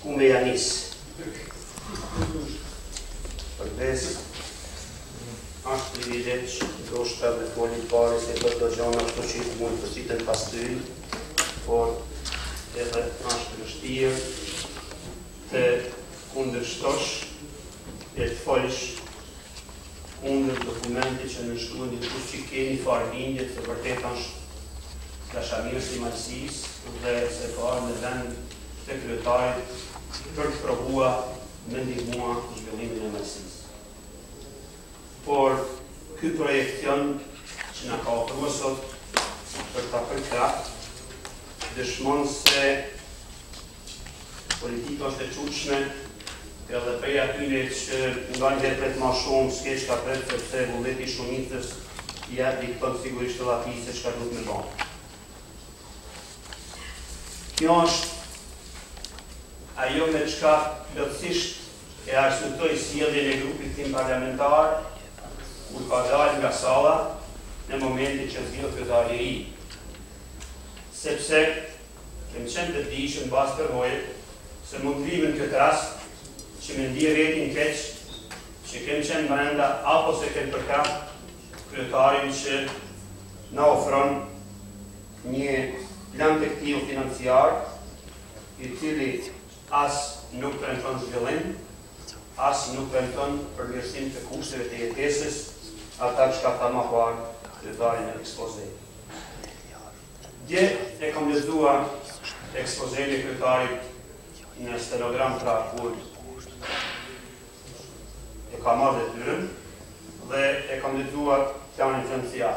Ku me ja nis. Përdes, është privilegj, ndoshta me folin pare se për të gjana këto që i mund përsitën pas ty, por edhe është vështirë të kundërshtosh e të folish kundër dokumenti që në shkruan një kush që keni farë bindjet se vërtet është dashamirës i Malësis dhe se ka në vend të kryetarit për të provua me ndihmua zhvillimin e Malësis. Por, ky projekcion që na ka ofruar sot për ta përkrahur, dëshmon se politika është e çuditshme, edhe prej atyre që nga njëherë pret ma shumë, s'keq ka pret sepse vullneti i shumicës ja dikton sigurisht edhe atij se çka duhet me bën. Kjo është ajo me çka plotësisht e arsyetoj sjelljen e grupit tim parlamentar kur ka dalë nga salla në momentin që zgjidhet kryetari i ri. Sepse kemi qenë të dijshëm mbas përvojë se mund të vijmë në këtë rast që me ndi rretin keq që kemi qenë brenda apo se kemi përkrah kryetarin që na ofron një plan teknik financiar i cili as nuk premton zhvillim, as nuk premton përmirësim të kushteve të jetesës, ata që ka tha më parë kryetari në ekspoze. Dje e kam lexuar ekspozen e kryetarit në stenogram pra kur e ka marrë detyrën dhe e kam lexuar planin financiar.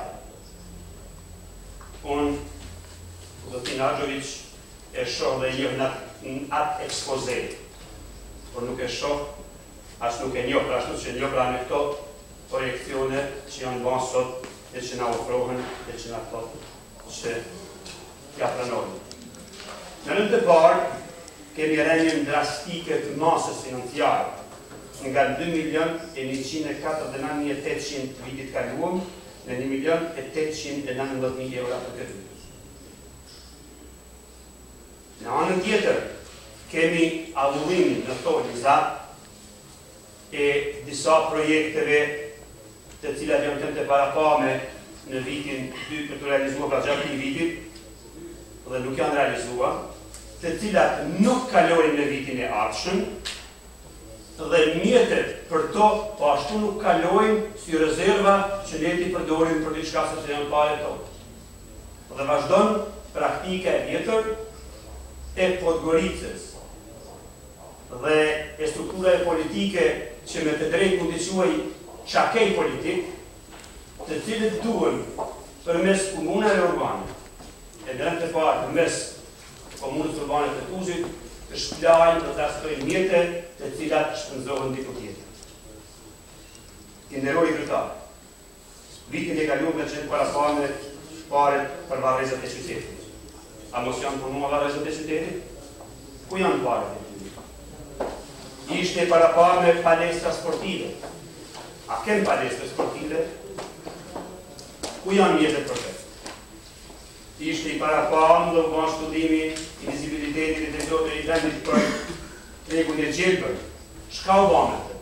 Unë, Zotin Argjovic, e shoh dhe jo në atë ekspoze, por nuk e shoh, as nuk e njoh, pra ashtu që njoh pra në këto projekcione që janë bën sot dhe që na ofrohen dhe që na thotë që ja pranojnë. Në rënd të parë, kemi rënjën drastike të masës financiare, nga 2.149.800 vitit kaluam në 1.819.000 euro për këtë vit. Në anën tjetër, kemi avullimin në tolizat e disa projekteve të cilat janë të parapame në vitin 2 për të realizuar pra gjatë një vitit dhe nuk janë realizuar, të cilat nuk kalojnë në vitin e ardhshëm dhe mjetet për to po ashtu nuk kalojnë si rezerva që ne ti përdorim për diçka sepse janë pare tonë. Dhe vazhdon praktika e vjetër e Podgoricës dhe e struktura e politike që me të drejtë mund të quaj çakej politik, të cilët duhen përmes komunave urbane, e drejt të parë përmes komunës urbane të Tuzit, të shplajnë dhe të astrojnë mjete të cilat shpënzohen diku tjetër. Të nderoj kryetar, vitin e kaluar ka qenë pare për varrezat e qytetit. A mos janë punua varrezat e qytetit? Ku janë paret e qytetit? Ishte parapame palestra sportive. A kem palestra sportive? Ku janë mjetet për të? Ishte i parapame dhe bën studimi i vizibilitetit e të i vendit për tregun e gjelbër. Shka u bën me të?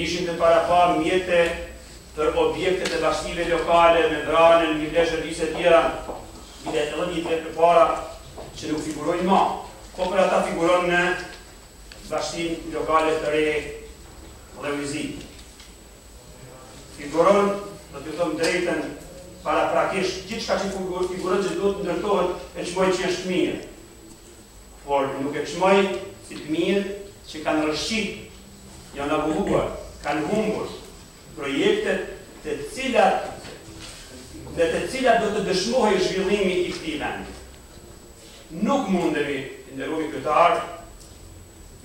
Ishin të parapame mjete për objektet e bashkive lokale me vranën, një vleshë vise tjera, edhe një të për para që nuk figurojnë ma, po për ata figuron në bashkim lokale të re dhe vizit. Figuron, do të thëmë drejten, para prakisht, gjithë shka që figuron që do të ndërtohet e qmoj që është mirë. Por nuk e qmoj si të mirë që kanë rëshqit, janë abulluar, kanë humbur projektet të cilat dhe të cilat do të dëshmohej zhvillimi i këtij vendi. Nuk mundemi, nderuar kryetar,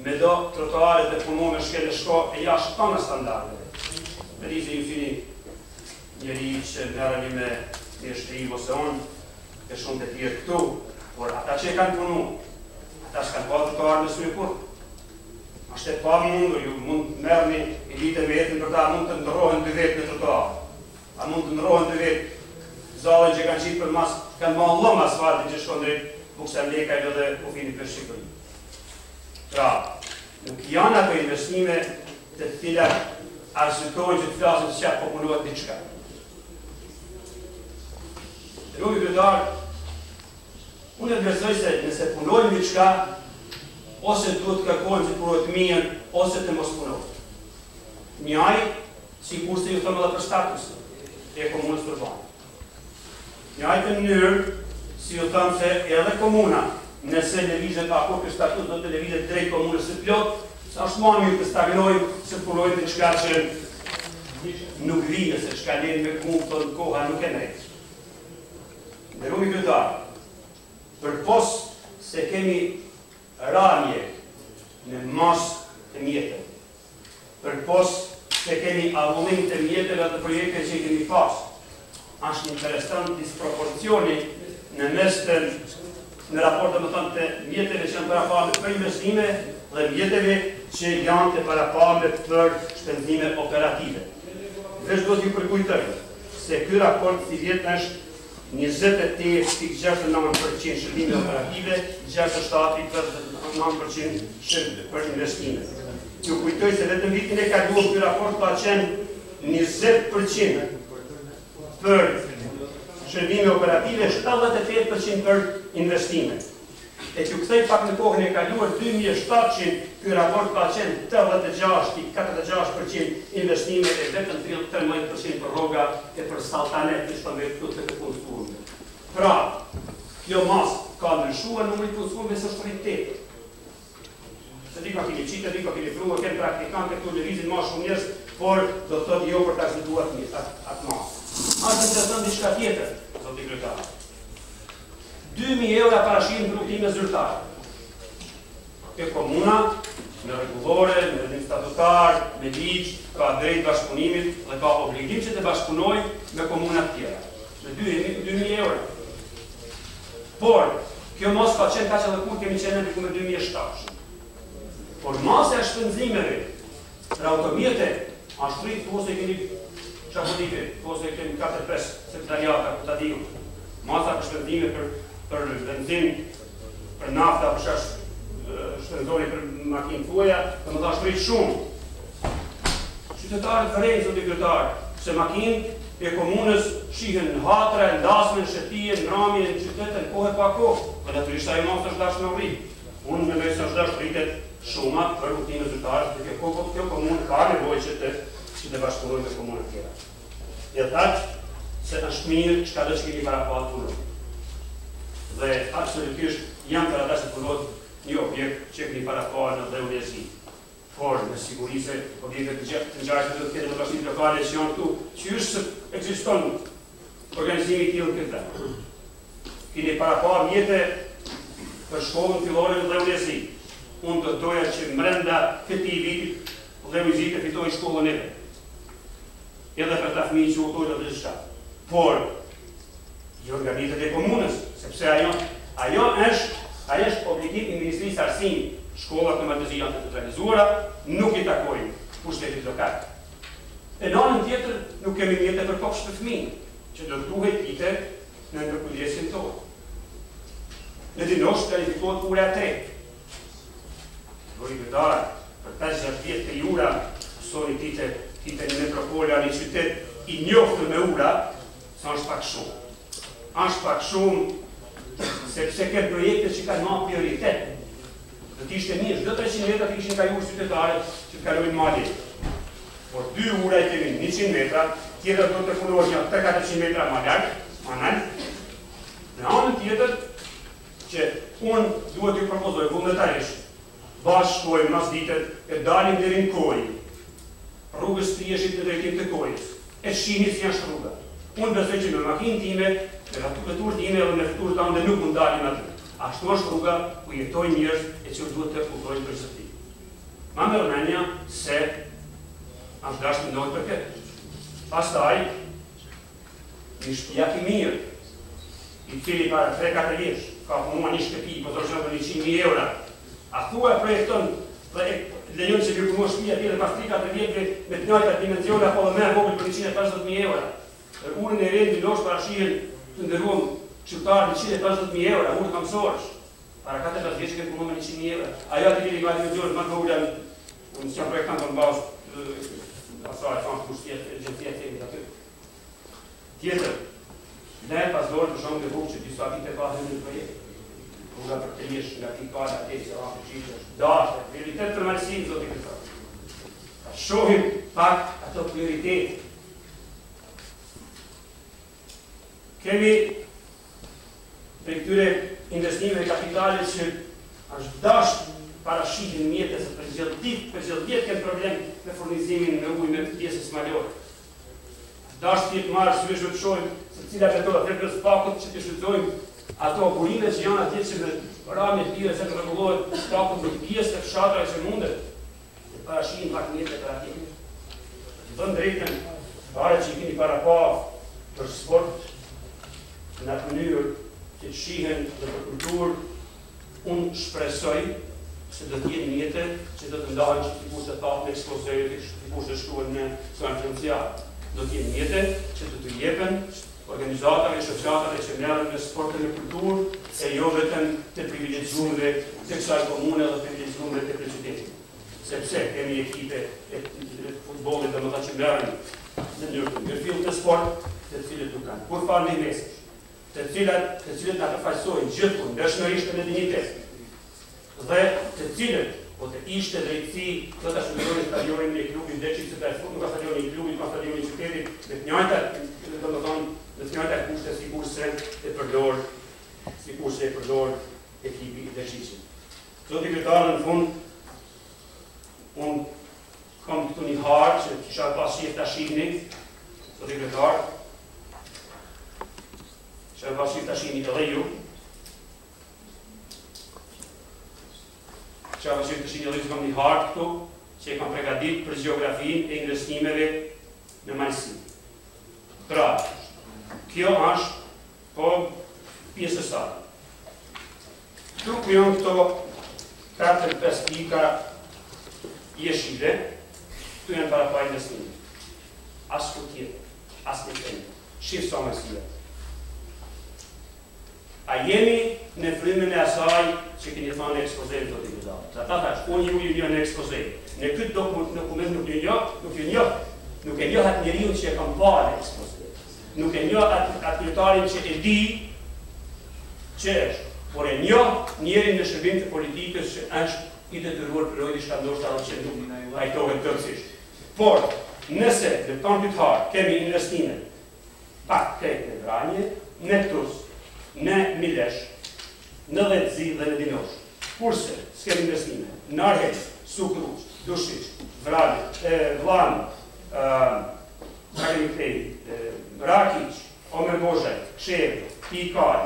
me do trotuaret dhe punuar me shkele shko e jashtë tona standardeve. Me di se ju fini njëri që merreni me shtrim ose unë, e shumë të tjerë këtu, por ata që e kanë punu, ata s'kanë pa trotuar në Surykur. Ashtë e pa mundur, ju mund merrni i ditë me jetën për ta mund të ndërrohen 2 vetë në trotuar. a mund të ndrohen të vetë zallën që kanë qitë për mas, kanë ma lëmë asfaltin që shkon drejt Buksa Lekajve dhe kufinit për Shqipëri. Pra, nuk janë ato investime të cilat arsytojnë që të flasin se çfarë po punohet diçka. Rumi kryetar, unë e besoj se nëse punojmë diçka, ose duhet të kërkojmë që të punohet mirë, ose të mos punohet. Njaj, sikur se ju thëmë edhe për status e komunës përbane. Njaj të mënyrë, si ju thëmë se edhe komuna, nëse lëvizet ako për status, do të lëvizet drejt komunës së plot, sa është ma mirë të stagnojmë se punojmë diçka që nuk vijë, se çka lenë me kumë, koha nuk e drejtë. Në rumi kryetar, për pos se kemi ranje në mas të mjetëve, për pos se kemi avullim të mjetëve dhe projekte që kemi pas, është interesant disproporcioni në mes të në raport të mjetëve që janë parapame për investime dhe mjetëve që janë të parapame për shpenzime operative. Vesh do t'ju përkujtoj se ky raport si vjetë është 28.69% shërbime operative, 67.49% për investime. Ju kujtoj se vetëm vitin e kaluar ky raport ka qenë 20% për shërbime operative, 78% për investime. E që këthej pak në kohën e kaluar 2007, ky raport ka qenë 86% investime e vetëm 13% për rroga e për saltanet që shpëmbet të të punësuarve. Pra, kjo mas ka ndryshuar numri punësuarve së shpëritet. Se di ka kini qitë, di ka kini prua, kemë praktikante këtu lëvizin ma shumë njerëz, por do të thotë jo për të aksituar atë mas. Ashtë të të thënë diçka tjetër, zoti kryetar. 2.000 eura parashinë në rrugtime zyrtare. E komuna, në rregullore, në rregulim statutar, me ligj, ka drejt bashkëpunimit dhe ka obligim që të bashkëpunojë me komunat tjera. Me 2.000 eura. Por, kjo mos ka qenë kaq edhe kur kemi qenë në 2007. Por masa e shpenzimeve për automjete, ashtrit, ose keni çapodite, ose kemi 4-5 sekretariata, për ta diu. Masa për shpenzime për benzin, për nafta, për shash shpenzoni për makinë tuaja, dhe më dha shprit shumë. Qytetarët vërejnë, zoti kryetar, se makinë e komunës shihen në hatra, në dasme, në shetije, në rramje, në qytetë, në kohë pa kohë, për natyrisht ajo mos është dashur me rrit. Unë mendoj se është dashur rritet shumë për rutinë zyrtare, dhe kjo komunë ka nevojë që të bashkëpunojë me komuna tjera. Ja thatë se është mirë çka do të kemi para pa punën. Dhe absolutisht jam për ata se punot një objekt që keni parafal në dhe unjesi. Por, në siguri se objektet të njarës të tjetë në bashkëpunimit lokale që janë këtu, që është ekziston organizimi i tillë këtë. Keni parafal mjete për shkollën fillore në dhe unjesi. Unë të doja që mrenda këtij vitit dhe unjesi të fitoj shkollën e vet. Edhe për ta fëmijë që u tojnë dhe shka. Por, i organizat e komunës, sepse ajo është obligim i Ministrisë Arsimit. Shkollat në Maltezi janë të realizuara, nuk i takojnë pushtetit lokal. E në anën tjetër, nuk kemi mjete për kopshtë të fëmijë, që do të duhet ite në ndërkujdesjen tonë. Në dinosht realifikohet ura 3. Zoti kryetar, për 5-6 vjet të ura, soni tite në metropola një qytet i njoftur me ura, sa është pak shumë. Është pak shumë, sepse këtë projekte që kanë ma prioritet, dhe t'ishte mirë, çdo 300 metra të ishin kaluar qytetarët që të kalojnë mali. Por 2 ura i kemi 100 metra, tjetër do të punohet një 300-400 metra më larg, në anën tjetër që unë duhet t'ju propozoj vullnetarisht, bashkë shkojmë nas ditët e dalim deri në Kojë, rrugës Trieshit në drejtim të Kojës, e shihni si janë rruga. Unë besoj që me makinë time, me veturën time dhe me fyturën tande nuk mund dalim aty. Ashtu është rruga ku jetojnë njerëz e që duhet të udhtojnë për zëti. Ma me rëmenja se është dashtë të ndojnë për këtë. Pastaj, një shtëpia i mirë, i cili para 3-4 vjeç ka punua një shtëpi, po të rëshën për 100.000 eura, a thua e projekton dhe lejon që kërpunua shtëpia tjere pas 3-4 vjetre me të njëjtat dimensione apo dhe me vogël për 150.000 eura. Urën e rendin losh parashihen të ndërruam shqiptarë 150.000 euro, urë kamësorësh. Para 14 vjeç këtë punon me 100.000 euro. Ajo atë vini ka një gjërë, më të ullën, unë s'jam projektant të mbasë, asaj e fanë kushtjet, gjëtjet e jemi aty. Tjetër, ne pasdorë për shumë të bukë që disa vite ka dhe në projekt. Nga për të jesh, nga ti ka dhe atje, që ranë të qitë, dashë, prioritet për malësinë, zotë i këtë. Ta shohim pak ato prioritet. Kemi për këtyre investimeve kapitalit që është dashë parashihin mjetës e për gjëllit këtë problem me furnizimin me ujë me pjesës malore. Dashë tjetë marë së të shojmë se cila metoda të rëpës pakut që të shrydzojmë ato burime që janë atje që me rame të tire se të regullohet pakut me pjesë të fshatra e që mundet të parashihin pak mjetët për atje. Të dhënë drejten, pare që i kini para pa për sport në atë mënyrë që të shihen dhe për kulturë, unë shpresoj se do t'jenë mjetë që do të ndajnë që t'i kusë të tapë në ekspozejë, t'i kusë të shtuën në sënë financiarë. Do t'jenë mjetë që do t'u jepen organizatave, shoqatave që merren me sportin e kulturë, e jo vetëm të privilegjuarve të kësaj komune dhe të privilegjuarve të qytetit. Sepse kemi ekipe e futbollit domethënë që merren në ndërfill të sport, të cilët nuk kanë kur farë ndihmësh, të cilët na përfaqësojnë gjithmonë ndeshmërisht me dinjitet. Dhe të cilët po të ishte drejtësi do ta shndronin stadionin e klubit Deçi, sepse nuk ka stadioni i klubit, ka stadioni i qytetit, me të njëjtat, domethënë në të njëjtat kushte sikurse e përdor ekipi i Deçisit. Zoti kryetar, në fund, unë kam këtu një harë që kisha pas shif ta shihni, zoti kryetar, kisha pas shif ta shihni edhe ju. Që avë që të shinjë dhe kam një hartë këtu, që e kam pregadit për geografin e investimeve në Malësi. Pra, kjo është po pjesë së këtu ku janë këto 4-5 pika jeshile, këtu janë para pa investime. Asë ku tjetë, asë në tenë, shifë sa Malësia. A jemi në frimën e asaj që keni thënë në ekspozejnë të të gjitha. Sa ta thash, unë ju një në ekspozejnë. Në këtë dokument nuk e njoh atë njeriu që e kam parë në ekspozejnë. Nuk e njoh atë kryetarin që e di që është. Por e njoh njerin në shërbim të politikës që është i detyruar për lojë diçka ndoshta që nuk pajtohet tërësisht. Por, nëse në plan pyetëtar kemi investime pak krejt në Vranje, në Ktus, në Milesh, në Letzi dhe në Dinosh. Kurse, s'kem investime, në Arheq, Sukruq, Dushiq, Vranje, Vlanë, Rakiq, Omer Bozhaj, Kshevë, Pikaj,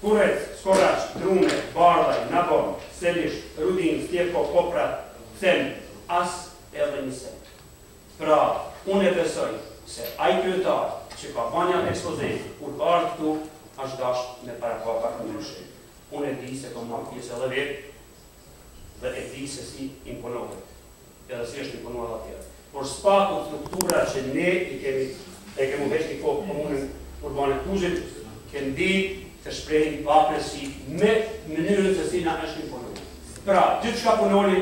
Kurec, Skoraq, Drume, Bardaj, Nabon, Selish, Rudin, Stjepko, Koprat, Them, as edhe një set. Pra, unë e besoj se ai kryetar që ka banja ekspozejnë, kur ka ardhur këtu, është dash me parakapa në ndryshe. Unë e di se kom marrë pjesë edhe vetë dhe e di se si imponohet. Edhe si është imponuar atje. Por s'paku struktura që ne e kemi veç një kohë komunën Urbanit Kuzhit, kemi di të shprehim papërsi me mënyrën se si na është imponuar. Pra, gjithë shka punoni,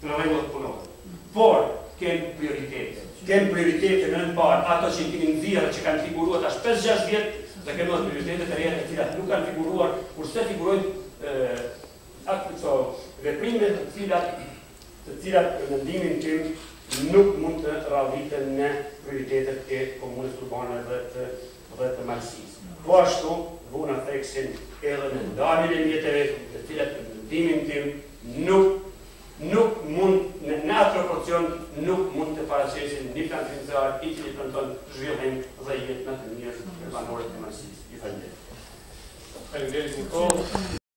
në rregull të punohet. Por, kemi prioritete. Kemi prioritete në në parë, ato që kemi nxjerrë që kanë figuruar tash 5-6 vjetë, dhe kemi dhe prioritetet e reja të cilat nuk kanë figuruar, kurse figurojnë veprime të cilat në mendimin tim nuk mund të radhiten në prioritetet e komunës urbane dhe të Malësisë. Po ashtu, vuna theksin edhe në ndarjen e mjeteve, të cilat në mendimin tim nuk mund, në atë proporcion, nuk mund të paraqesin një plan financiar i cili premton zhvillim dhe jetë në të mirë urbanore të Malësisë. Faleminderit.